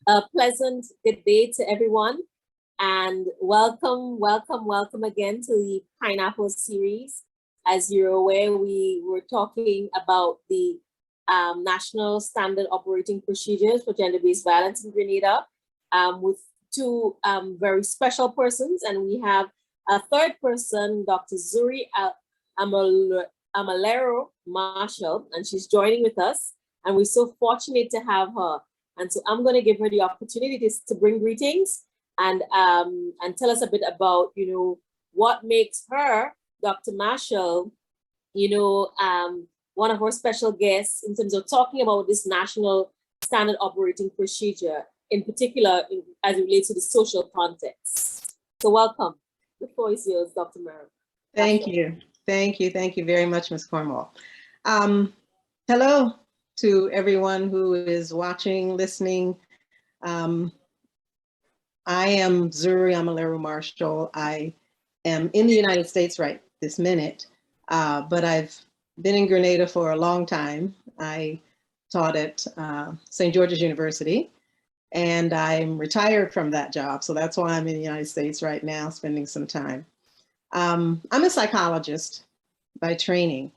A pleasant good day to everyone, and welcome again to the Pineapple series. As you're aware, we were talking about the National Standard Operating Procedures for Gender-Based Violence in Grenada with two very special persons, and we have a third person, Dr. Zuri Amalero Marshall, and she's joining with us, and we're so fortunate to have her. And so I'm going to give her the opportunity to bring greetings and tell us a bit about, what makes her, Dr. Marshall, one of our special guests in terms of talking about this National Standard Operating Procedure, in particular as it relates to the social context. So welcome. The floor is yours, Dr. Marshall. Thank you very much, Ms. Cornwall. Hello to everyone who is watching, listening. I am Zuri Amalero Marshall. I am in the United States right this minute, but I've been in Grenada for a long time. I taught at St. George's University, and I'm retired from that job. So that's why I'm in the United States right now, spending some time. I'm a psychologist by training,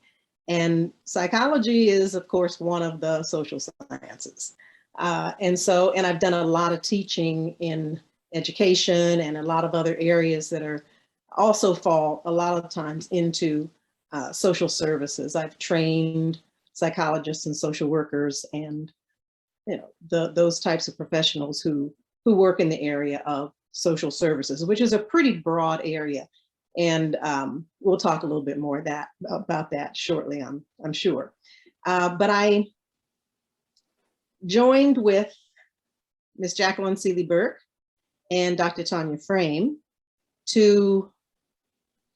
and psychology is, of course, one of the social sciences. And I've done a lot of teaching in education and a lot of other areas that are also fall a lot of times into social services. I've trained psychologists and social workers and those types of professionals who work in the area of social services, which is a pretty broad area. And we'll talk a little bit more about that shortly, I'm sure. But I joined with Ms. Jacqueline Seeley Burke and Dr. Tanya Frame to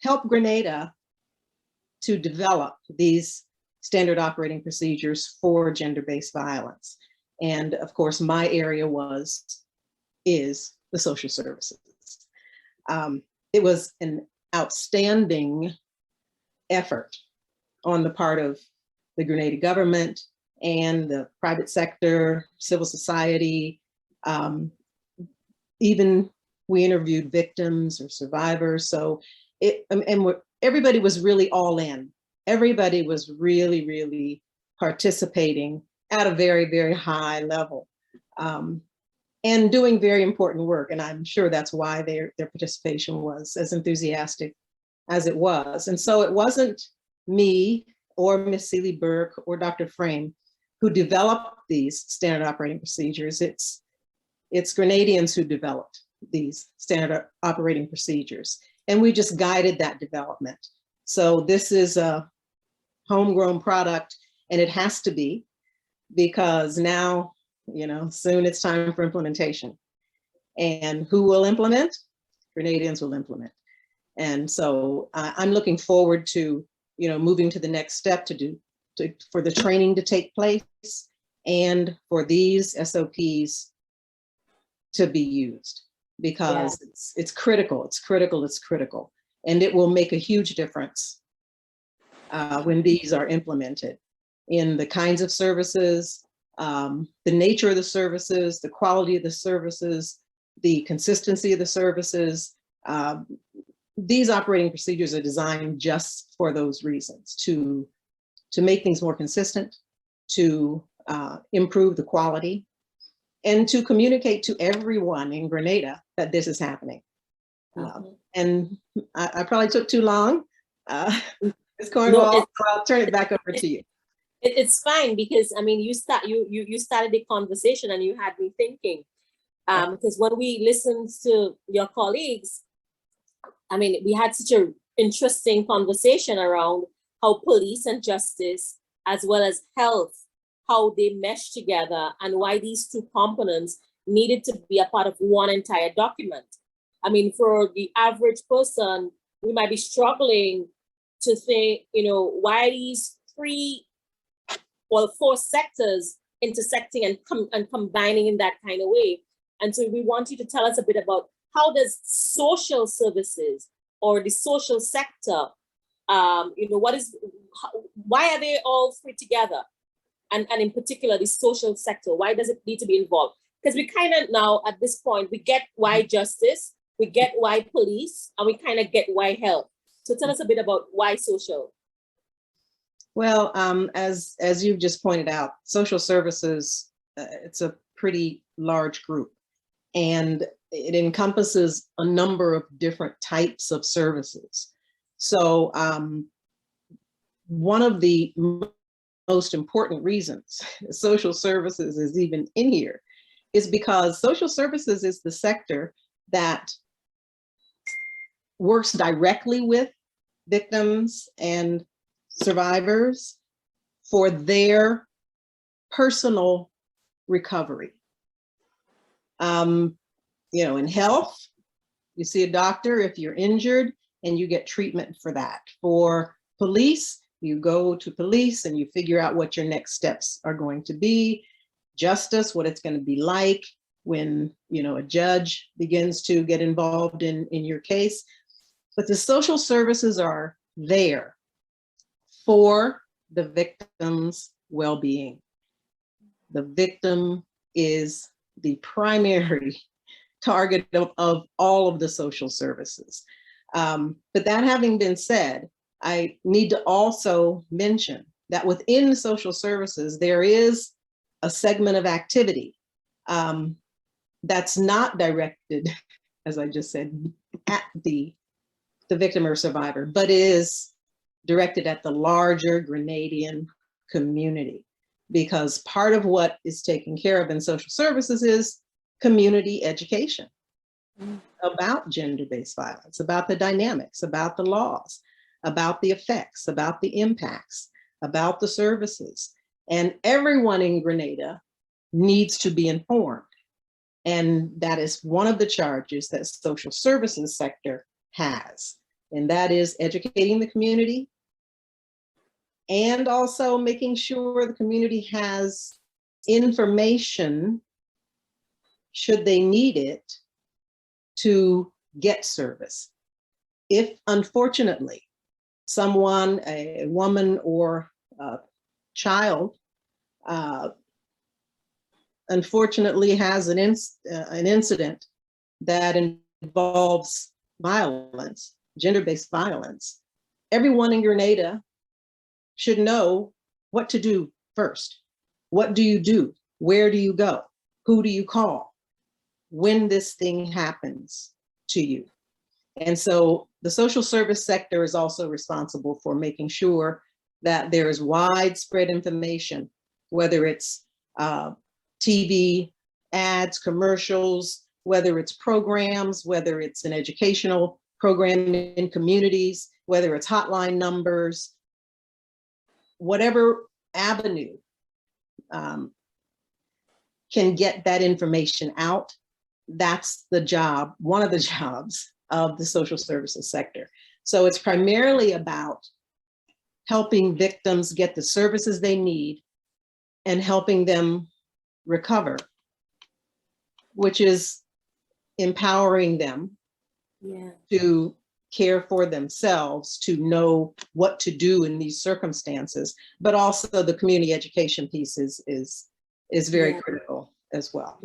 help Grenada to develop these standard operating procedures for gender-based violence. And of course, my area is the social services. It was an outstanding effort on the part of the Grenada government and the private sector, civil society. Even we interviewed victims or survivors. So everybody was really all in. Everybody was really, really participating at a very, very high level and doing very important work. And I'm sure that's why their participation was as enthusiastic as it was. And so it wasn't me or Ms. Seeley Burke or Dr. Frame who developed these standard operating procedures. It's Grenadians who developed these standard operating procedures. And we just guided that development. So this is a homegrown product, and it has to be, because now, soon it's time for implementation. And who will implement? Grenadians will implement. And so I'm looking forward to, moving to the next step for the training to take place and for these SOPs to be used, because it's critical. And it will make a huge difference when these are implemented in the kinds of services, the nature of the services, the quality of the services, the consistency of the services. These operating procedures are designed just for those reasons, to make things more consistent, to improve the quality, and to communicate to everyone in Grenada that this is happening. And I probably took too long. Ms. Cornwall, no, I'll turn it back over to you. It's fine, because you started the conversation and you had me thinking, because when we listened to your colleagues, we had such an interesting conversation around how police and justice, as well as health, how they mesh together, and why these two components needed to be a part of one entire document. For the average person, we might be struggling to think, why these 3 or 4 sectors intersecting and combining in that kind of way. And so we want you to tell us a bit about how does social services or the social sector, why are they all 3 together? And in particular, the social sector, why does it need to be involved? because we kind of now at this point, we get why justice, we get why police, and we kind of get why health. So tell us a bit about why social. Well, as you've just pointed out, social services, it's a pretty large group, and it encompasses a number of different types of services. So one of the most important reasons social services is even in here is because social services is the sector that works directly with victims and survivors for their personal recovery. In health, you see a doctor if you're injured and you get treatment for that. For police, you go to police and you figure out what your next steps are going to be. Justice, what it's going to be like when a judge begins to get involved in your case. But the social services are there for the victim's well-being. The victim is the primary target of all of the social services. But that having been said, I need to also mention that within the social services, there is a segment of activity that's not directed, as I just said, at the victim or survivor, but is directed at the larger Grenadian community. Because part of what is taken care of in social services is community education about gender-based violence, about the dynamics, about the laws, about the effects, about the impacts, about the services. And everyone in Grenada needs to be informed. And that is one of the charges that social services sector has. And that is educating the community and also making sure the community has information, should they need it, to get service. If unfortunately someone, a woman or a child, unfortunately has an incident that involves violence, gender-based violence, everyone in Grenada should know what to do first. What do you do? Where do you go? Who do you call when this thing happens to you? And so the social service sector is also responsible for making sure that there is widespread information, whether it's TV ads, commercials, whether it's programs, whether it's an educational program in communities, whether it's hotline numbers, whatever avenue can get that information out. That's the job, one of the jobs of the social services sector. So it's primarily about helping victims get the services they need and helping them recover, which is empowering them to care for themselves, to know what to do in these circumstances, but also the community education piece is very critical as well.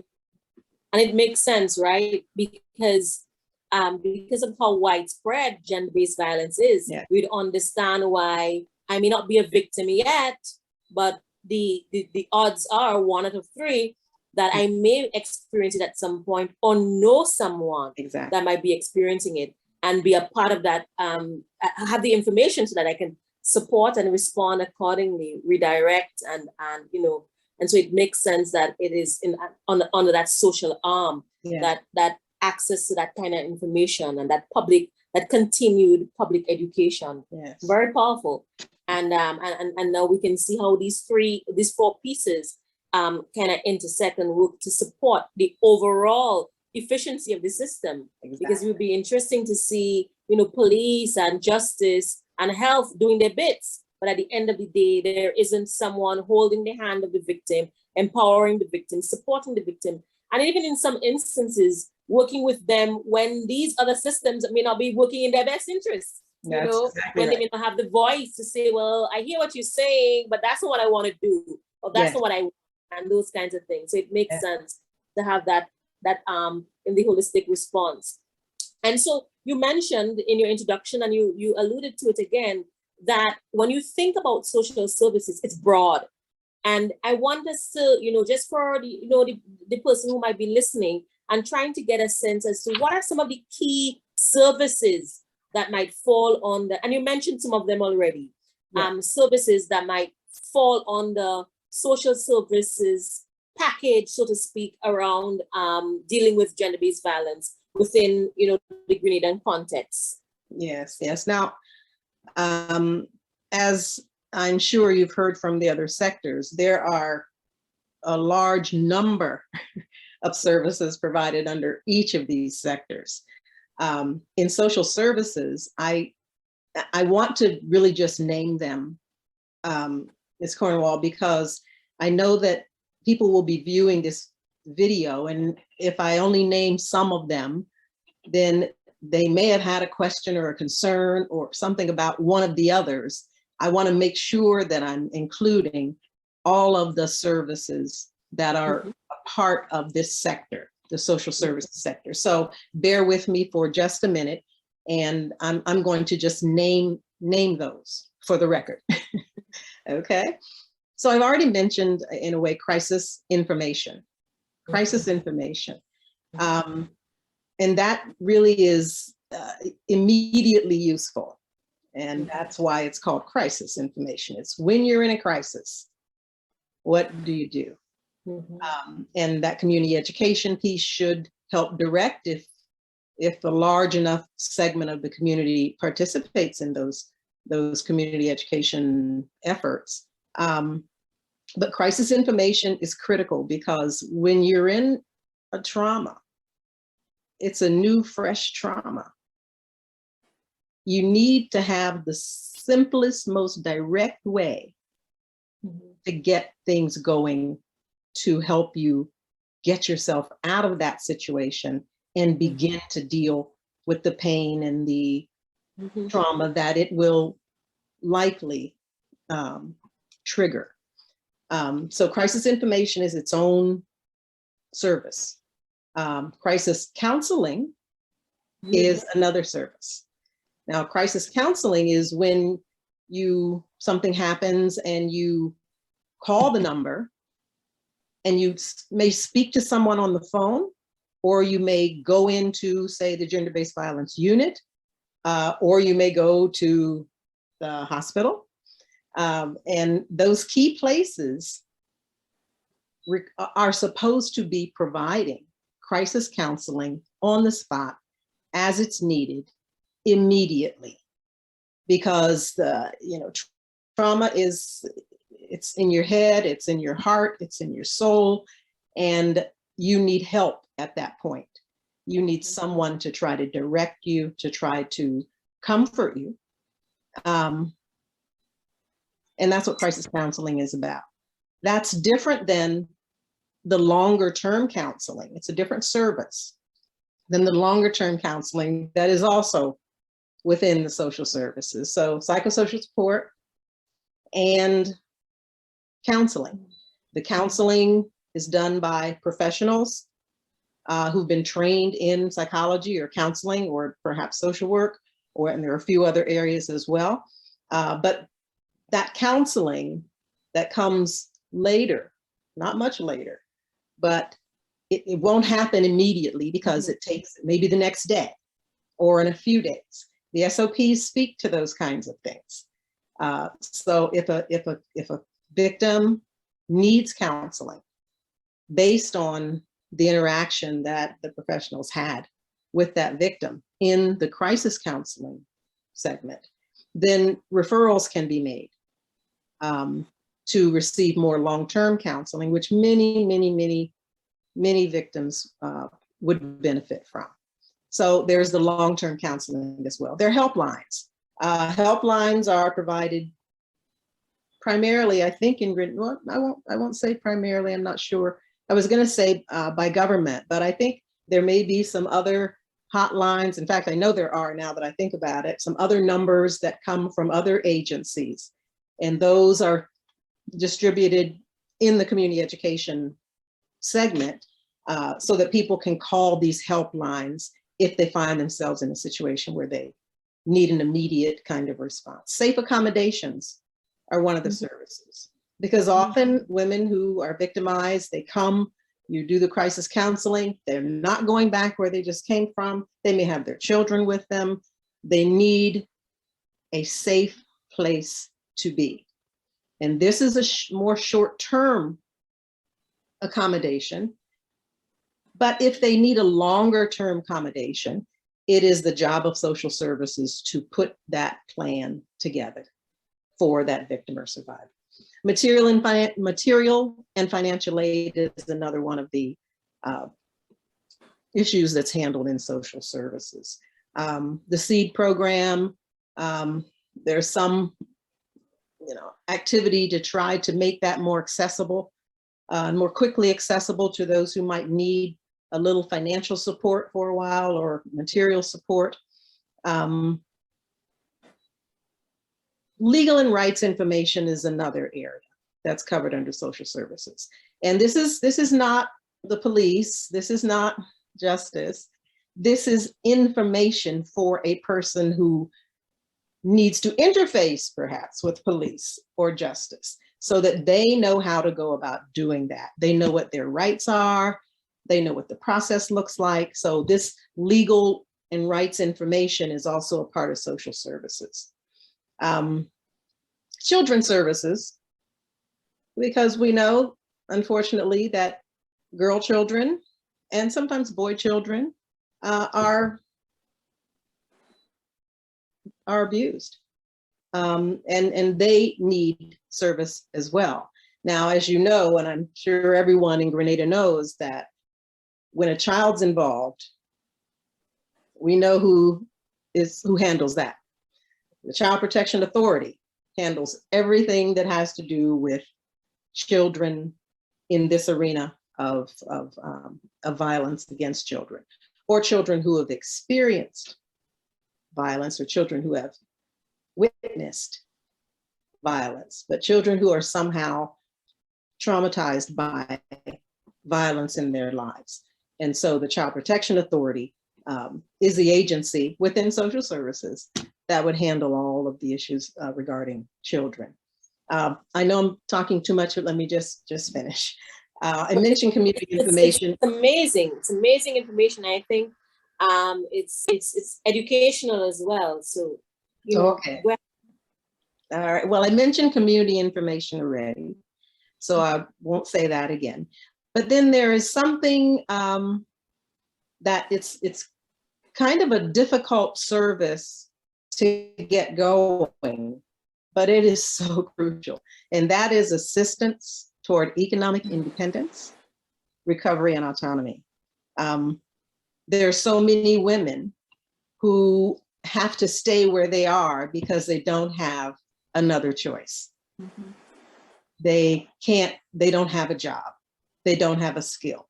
And it makes sense, right? Because of how widespread gender-based violence is, we'd understand why I may not be a victim yet, but the odds are 1 out of 3 that I may experience it at some point or know someone that might be experiencing it, and be a part of that, have the information so that I can support and respond accordingly, redirect, and so it makes sense that it is under that social arm, that access to that kind of information and that continued public education. Very powerful. And now we can see how these 4 pieces kind of intersect and work to support the overall efficiency of the system. Because it would be interesting to see, police and justice and health doing their bits, but at the end of the day, there isn't someone holding the hand of the victim, empowering the victim, supporting the victim, and even in some instances, working with them when these other systems may not be working in their best interests. When they may not have the voice to say, well, I hear what you're saying, but that's not what I want to do, or that's not what I want, and those kinds of things. So it makes sense. to have that in the holistic response. And so you mentioned in your introduction, and you alluded to it again, that when you think about social services, it's broad. And I want us to, just for the person who might be listening and trying to get a sense as to what are some of the key services that might fall on the, and you mentioned some of them already, services that might fall on the social services package, so to speak, around dealing with gender-based violence within, the Grenadian context. Yes. Now, as I'm sure you've heard from the other sectors, there are a large number of services provided under each of these sectors. In social services, I want to really just name them, Ms. Cornwall, because I know that people will be viewing this video, and if I only name some of them, then they may have had a question or a concern or something about one of the others. I want to make sure that I'm including all of the services that are a part of this sector, the social services sector. So bear with me for just a minute, and I'm going to just name those for the record. Okay. So I've already mentioned, in a way, crisis information. And that really is immediately useful. And that's why it's called crisis information. It's when you're in a crisis, what do you do? And that community education piece should help direct if a large enough segment of the community participates in those community education efforts. But crisis information is critical, because when you're in a trauma, it's a new, fresh trauma. You need to have the simplest, most direct way to get things going, to help you get yourself out of that situation and begin to deal with the pain and the trauma that it will likely trigger. So crisis information is its own service. Crisis counseling is another service. Now, crisis counseling is when something happens and you call the number, and you may speak to someone on the phone, or you may go into, say, the gender-based violence unit, or you may go to the hospital. And those key places are supposed to be providing crisis counseling on the spot as it's needed immediately, because trauma it's in your head, it's in your heart, it's in your soul, and you need help at that point. You need someone to try to direct you, to try to comfort you. And that's what crisis counseling is about. That's different than the longer term counseling. It's a different service than the longer term counseling that is also within the social services. So psychosocial support and counseling. The counseling is done by professionals who've been trained in psychology or counseling or perhaps social work, and there are a few other areas as well. But that counseling that comes later, not much later, but it won't happen immediately, because it takes maybe the next day or in a few days. The SOPs speak to those kinds of things. So if a victim needs counseling based on the interaction that the professionals had with that victim in the crisis counseling segment, then referrals can be made to receive more long-term counseling, which many victims would benefit from. So there's the long-term counseling as well. There are helplines. Helplines are provided primarily, I think, well, I won't say primarily, I'm not sure. I was going to say by government, but I think there may be some other hotlines. In fact, I know there are, now that I think about it, some other numbers that come from other agencies, and those are distributed in the community education segment. so that people can call these helplines if they find themselves in a situation where they need an immediate kind of response. Safe accommodations are one of the services, because often women who are victimized, they come, you do the crisis counseling, they're not going back where they just came from. They may have their children with them. They need a safe place to be. And this is a more short-term accommodation. But if they need a longer-term accommodation, it is the job of social services to put that plan together for that victim or survivor. Material and financial aid is another one of the issues that's handled in social services. The SEED program, there's some activity to try to make that more accessible, more quickly accessible to those who might need a little financial support for a while or material support. Legal and rights information is another area that's covered under social services. And this is not the police, this is not justice. This is information for a person who needs to interface perhaps with police or justice so that they know how to go about doing that. They know what their rights are, they know what the process looks like. So this legal and rights information is also a part of social services. Children's services, because we know, unfortunately, that girl children and sometimes boy children are abused, and they need service as well. Now, as you know, and I'm sure everyone in Grenada knows, that when a child's involved, we know who handles that. The Child Protection Authority handles everything that has to do with children in this arena of violence against children, or children who have experienced violence, or children who have witnessed violence, but children who are somehow traumatized by violence in their lives. And so the Child Protection Authority is the agency within social services that would handle all of the issues regarding children. I know I'm talking too much, but let me just finish. I mentioned community information. It's amazing. It's amazing information. I think it's educational as well. So, okay. All right. Well, I mentioned community information already, so I won't say that again. But then there is something that it's kind of a difficult service to get going, but it is so crucial. And that is assistance toward economic independence, recovery, and autonomy. There are so many women who have to stay where they are because they don't have another choice. Mm-hmm. They don't have a job. They don't have a skill.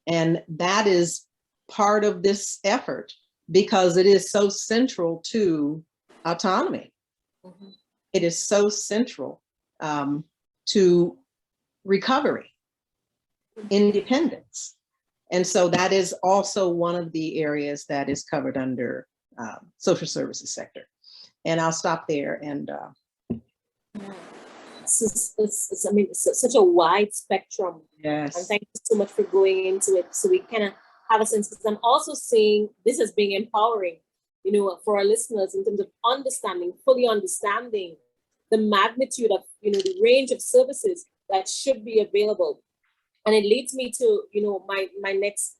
And that is part of this effort because it is so central to autonomy. Mm-hmm. It is so central to recovery, independence. And so that is also one of the areas that is covered under social services sector. And I'll stop there. And it's such a wide spectrum. Yes. And thank you so much for going into it. So we kind of have a sense, because I'm also seeing this as being empowering, for our listeners in terms of fully understanding the magnitude of, the range of services that should be available. And it leads me to, my next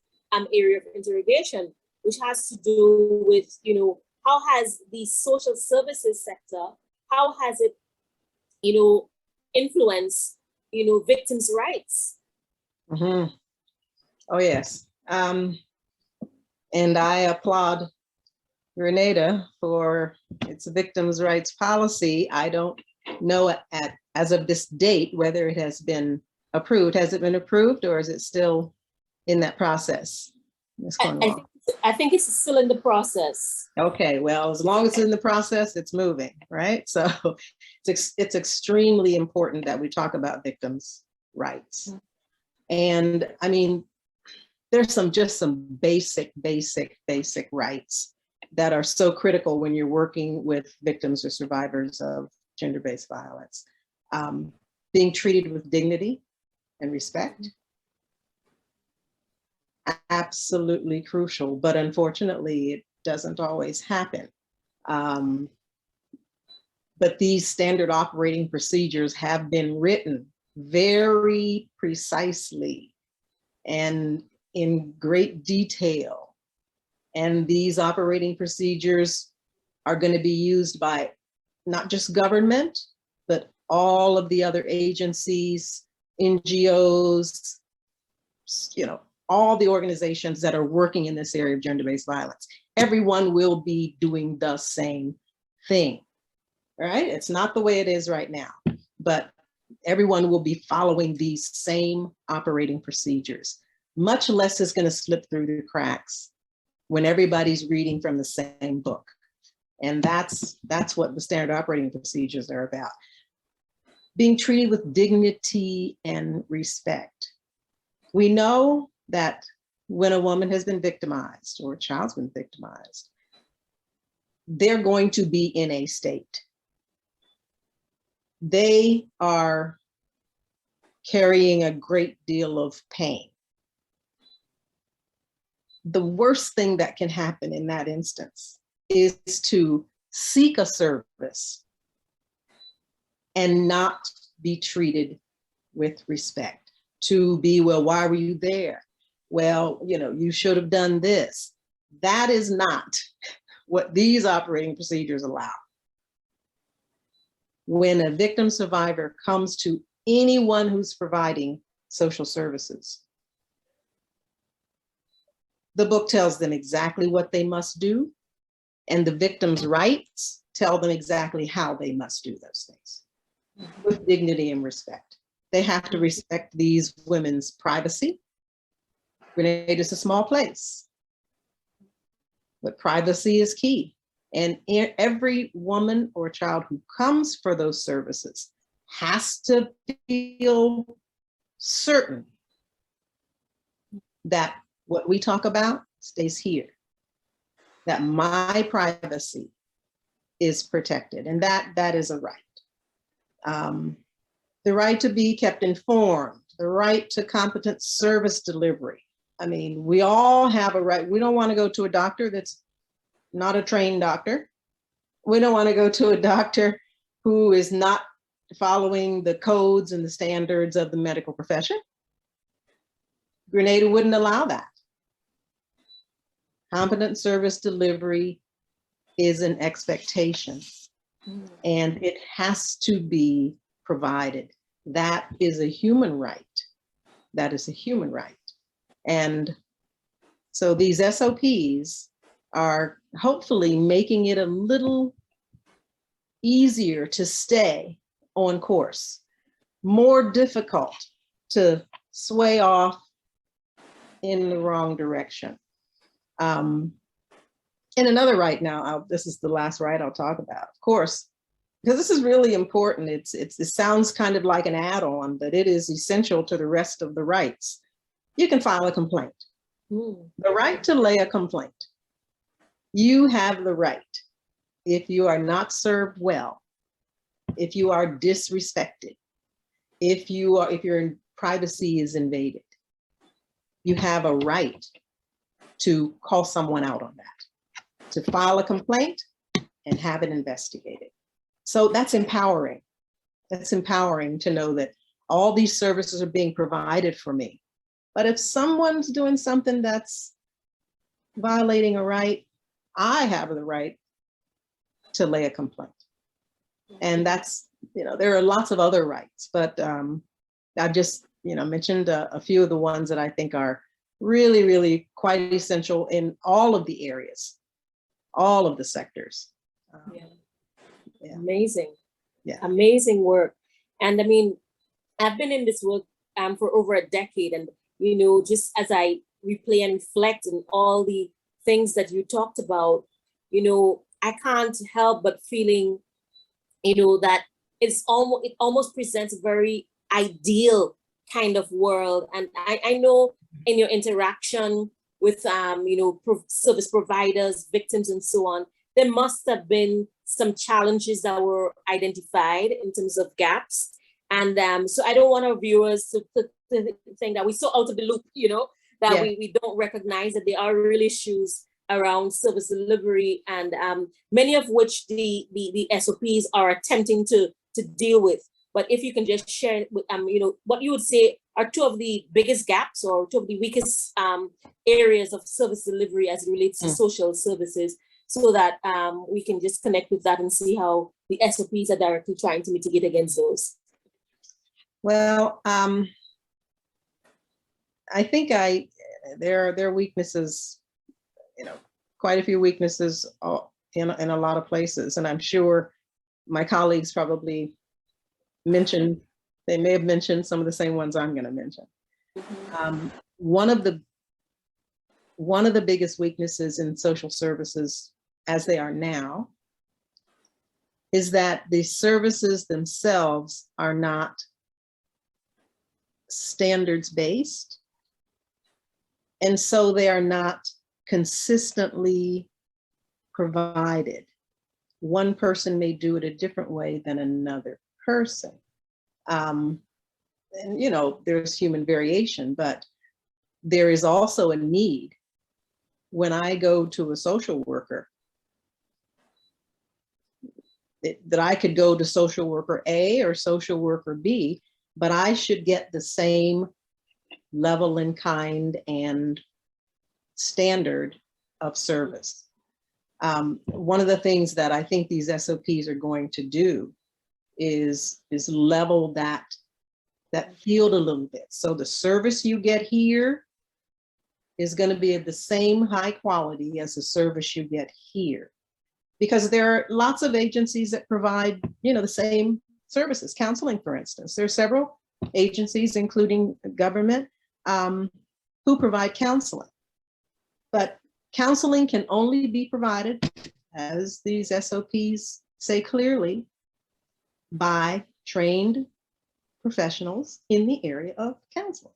area of interrogation, which has to do with, how has the social services sector, how has it, influenced, victims' rights? Mm-hmm. Oh, yes. And I applaud Grenada for its victims' rights policy. I don't know as of this date whether it has been approved. Has it been approved, or is it still in that process, Ms. Cornwall? I think it's still in the process. Okay, well, as long as it's in the process, it's moving, right? So it's extremely important that we talk about victims' rights. Mm-hmm. And I mean, there's just some basic rights that are so critical when you're working with victims or survivors of gender-based violence. Being treated with dignity and respect, absolutely crucial, but unfortunately it doesn't always happen. But these standard operating procedures have been written very precisely and in great detail. And these operating procedures are going to be used by not just government, but all of the other agencies, NGOs, all the organizations that are working in this area of gender-based violence. Everyone will be doing the same thing, right? It's not the way it is right now, but everyone will be following these same operating procedures. Much less is going to slip through the cracks when everybody's reading from the same book. And that's what the standard operating procedures are about. Being treated with dignity and respect. We know that when a woman has been victimized or a child's been victimized, they're going to be in a state. They are carrying a great deal of pain. The worst thing that can happen in that instance is to seek a service and not be treated with respect. To be, well, why were you there? Well, you should have done this. That is not what these operating procedures allow. When a victim survivor comes to anyone who's providing social services, the book tells them exactly what they must do, and the victim's rights tell them exactly how they must do those things with dignity and respect. They have to respect these women's privacy. Grenada is a small place, but privacy is key. And every woman or child who comes for those services has to feel certain that what we talk about stays here, that my privacy is protected, and that is a right. The right to be kept informed, the right to competent service delivery. I mean, we all have a right. We don't want to go to a doctor that's not a trained doctor. We don't want to go to a doctor who is not following the codes and the standards of the medical profession. Grenada wouldn't allow that. Competent service delivery is an expectation, and it has to be provided. That is a human right. That is a human right. And so these SOPs are hopefully making it a little easier to stay on course, more difficult to sway off in the wrong direction. And another right now, this is the last right I'll talk about, of course, because this is really important. It sounds kind of like an add-on, but it is essential to the rest of the rights. You can file a complaint. The right to lay a complaint. You have the right, if you are not served well, if you are disrespected, if your privacy is invaded, you have a right to call someone out on that, to file a complaint and have it investigated. So that's empowering. That's empowering to know that all these services are being provided for me. But if someone's doing something that's violating a right, I have the right to lay a complaint. And that's, there are lots of other rights, but I just, mentioned a few of the ones that I think are really, really quite essential in all of the areas, all of the sectors. Yeah. Amazing. Yeah. Amazing work. And I mean, I've been in this work for over a decade, and just as I replay and reflect on all the things that you talked about, I can't help but feeling, that it almost presents a very ideal kind of world. And I know in your interaction with, service providers, victims, and so on, there must have been some challenges that were identified in terms of gaps. And so I don't want our viewers to think that we're so out of the loop, that Yeah. we don't recognize that there are real issues around service delivery, and many of which the SOPs are attempting to deal with. But if you can just share with, what you would say are two of the biggest gaps or two of the weakest areas of service delivery as it relates to social services, so that we can just connect with that and see how the SOPs are directly trying to mitigate against those. Well, I think there are weaknesses, quite a few weaknesses in a lot of places, and I'm sure my colleagues probably they may have mentioned some of the same ones I'm going to mention. One of the biggest weaknesses in social services as they are now is that the services themselves are not standards based, and so they are not consistently provided. One person may do it a different way than another person. And there's human variation, but there is also a need. When I go to a social worker, that I could go to social worker A or social worker B, but I should get the same level and kind and standard of service. One of the things that I think these SOPs are going to do is level that field a little bit. So the service you get here is going to be of the same high quality as the service you get here, because there are lots of agencies that provide, the same services. Counseling, for instance, there are several agencies, including government, who provide counseling, but counseling can only be provided, as these SOPs say clearly, by trained professionals in the area of counseling.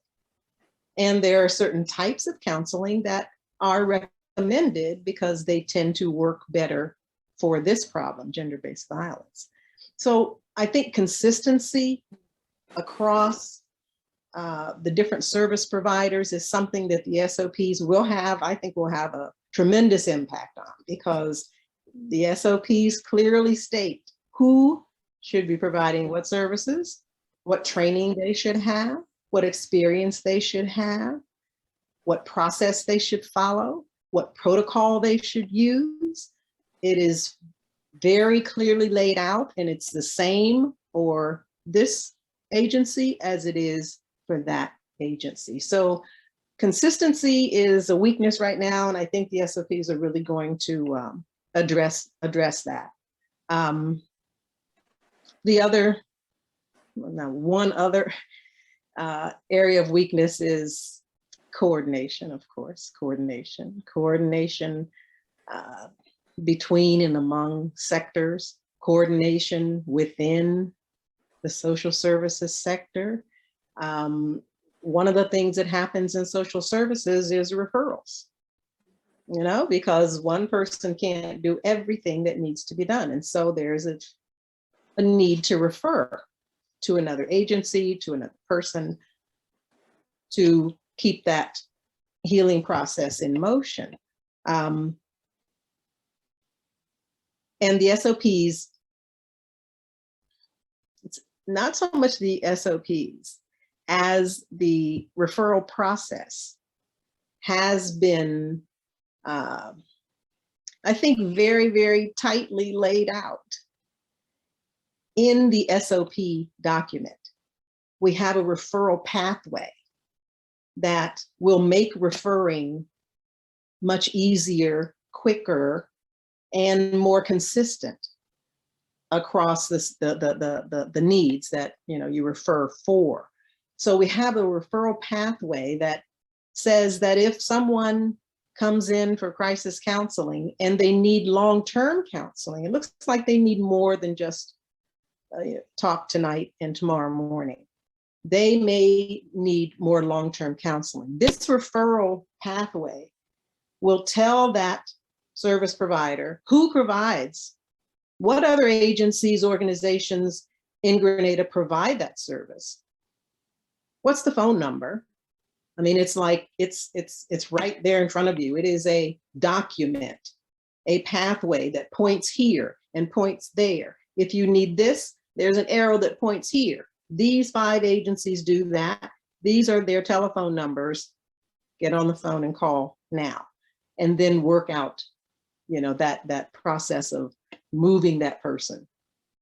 And there are certain types of counseling that are recommended because they tend to work better for this problem, gender-based violence. So I think consistency across the different service providers is something that the SOPs will have a tremendous impact on, because the SOPs clearly state who should be providing what services, what training they should have, what experience they should have, what process they should follow, what protocol they should use. It is very clearly laid out, and it's the same for this agency as it is for that agency. So consistency is a weakness right now, and I think the SOPs are really going to address that. One other area of weakness is coordination, of course, coordination between and among sectors, coordination within the social services sector. One of the things that happens in social services is referrals, because one person can't do everything that needs to be done. And so there's a need to refer to another agency, to another person, to keep that healing process in motion. And the SOPs, it's not so much the SOPs as the referral process has been, I think, very, very tightly laid out in the SOP document. We have a referral pathway that will make referring much easier, quicker, and more consistent across the needs that you refer for. So we have a referral pathway that says that if someone comes in for crisis counseling and they need long-term counseling, it looks like they need more than just talk tonight and tomorrow morning. they may need more long-term counseling. This referral pathway will tell that service provider who provides, what other agencies, organizations in Grenada provide that service. What's the phone number? I mean, it's like, it's right there in front of you. It is a document, a pathway that points here and points there. If you need this, there's an arrow that points here. These 5 agencies do that. These are their telephone numbers. Get on the phone and call now, and then work out, you know, that process of moving that person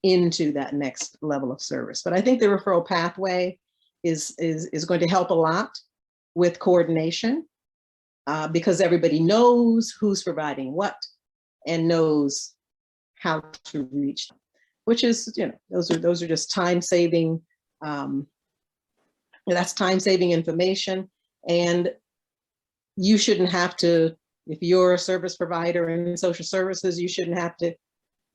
into that next level of service. But I think the referral pathway is going to help a lot with coordination, because everybody knows who's providing what and knows how to reach them, which is, you know, those are just time-saving, that's time-saving information. And you shouldn't have to, if you're a service provider in social services, you shouldn't have to,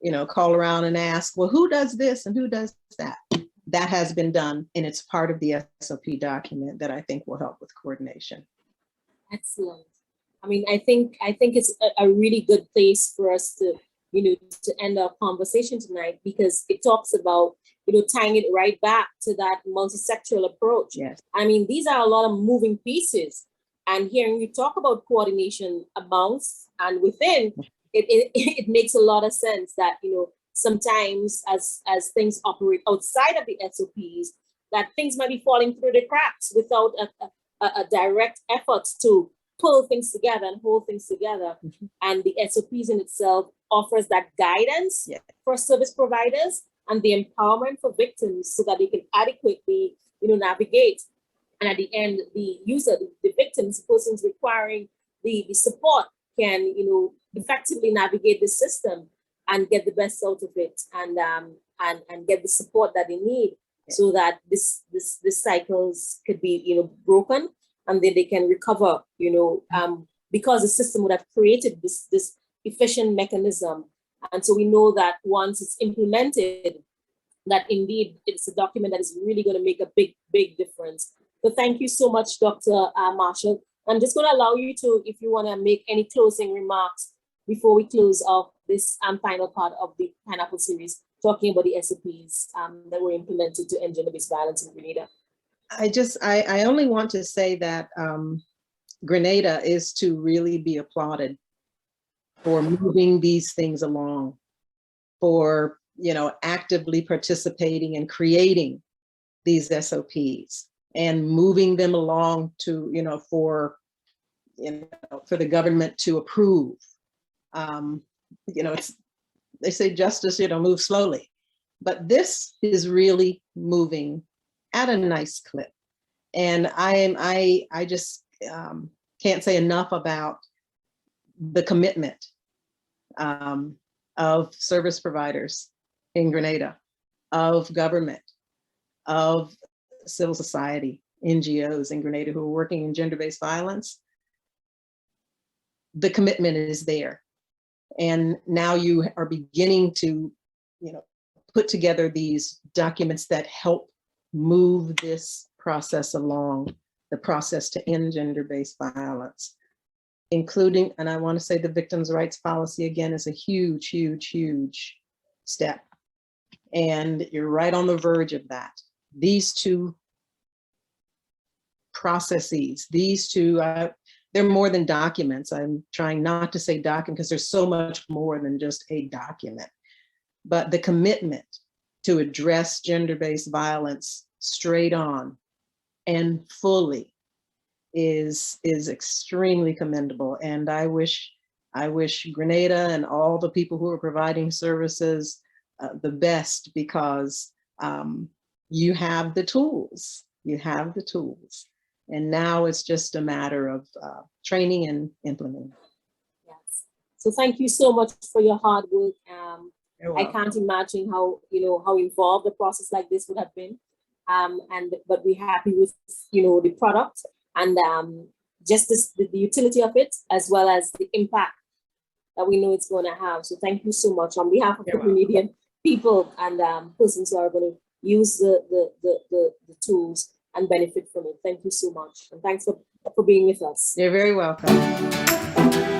you know, call around and ask, well, who does this and who does that? That has been done, and it's part of the SOP document that I think will help with coordination. Excellent. I mean, I think it's a really good place for us to, you know, to end our conversation tonight, because it talks about, you know, tying it right back to that multi-sectoral approach. Yes. I mean, these are a lot of moving pieces, and hearing you talk about coordination amongst and within, it makes a lot of sense that, you know, sometimes as things operate outside of the SOPs, that things might be falling through the cracks without a direct effort to pull things together and hold things together. Mm-hmm. And the SOPs in itself offers that guidance, Yeah, for service providers, and the empowerment for victims so that they can adequately, you know, navigate. And at the end, the user, the victims, the persons requiring the support can, you know, effectively navigate the system and get the best out of it, and get the support that they need, so that this cycles could be, you know, broken, and then they can recover, you know, because the system would have created this efficient mechanism. And so we know that once it's implemented, that indeed it's a document that is really going to make a big difference. So thank you so much, Dr. Marshall. I'm just going to allow you to, if you want to make any closing remarks before we close off this final part of the Pineapple series, talking about the SOPs that were implemented to end gender-based violence in Grenada. I only want to say that Grenada is to really be applauded for moving these things along, for, you know, actively participating and creating these SOPs and moving them along to, you know, for the government to approve. You know, they say justice, you know, moves slowly, but this is really moving at a nice clip. And I just can't say enough about the commitment of service providers in Grenada, of government, of civil society, NGOs in Grenada who are working in gender-based violence. The commitment is there. And now you are beginning to, you know, put together these documents that help move this process along, the process to end gender-based violence, including, and I want to say the victims' rights policy again is a huge, huge, huge step. And you're right on the verge of that. These two processes, these two, they're more than documents. I'm trying not to say document because there's so much more than just a document. But the commitment to address gender-based violence straight on and fully is extremely commendable. And I wish Grenada and all the people who are providing services the best, because you have the tools. You have the tools. And now it's just a matter of training and implementing. Yes. So thank you so much for your hard work. You're I welcome. can't imagine how, you know, how involved a process like this would have been. But we're happy with, you know, the product and just the utility of it, as well as the impact that we know it's going to have. So thank you so much on behalf of the Grenadian people and persons who are going to use the tools. and benefit from it. Thank you so much. And thanks for being with us. You're very welcome.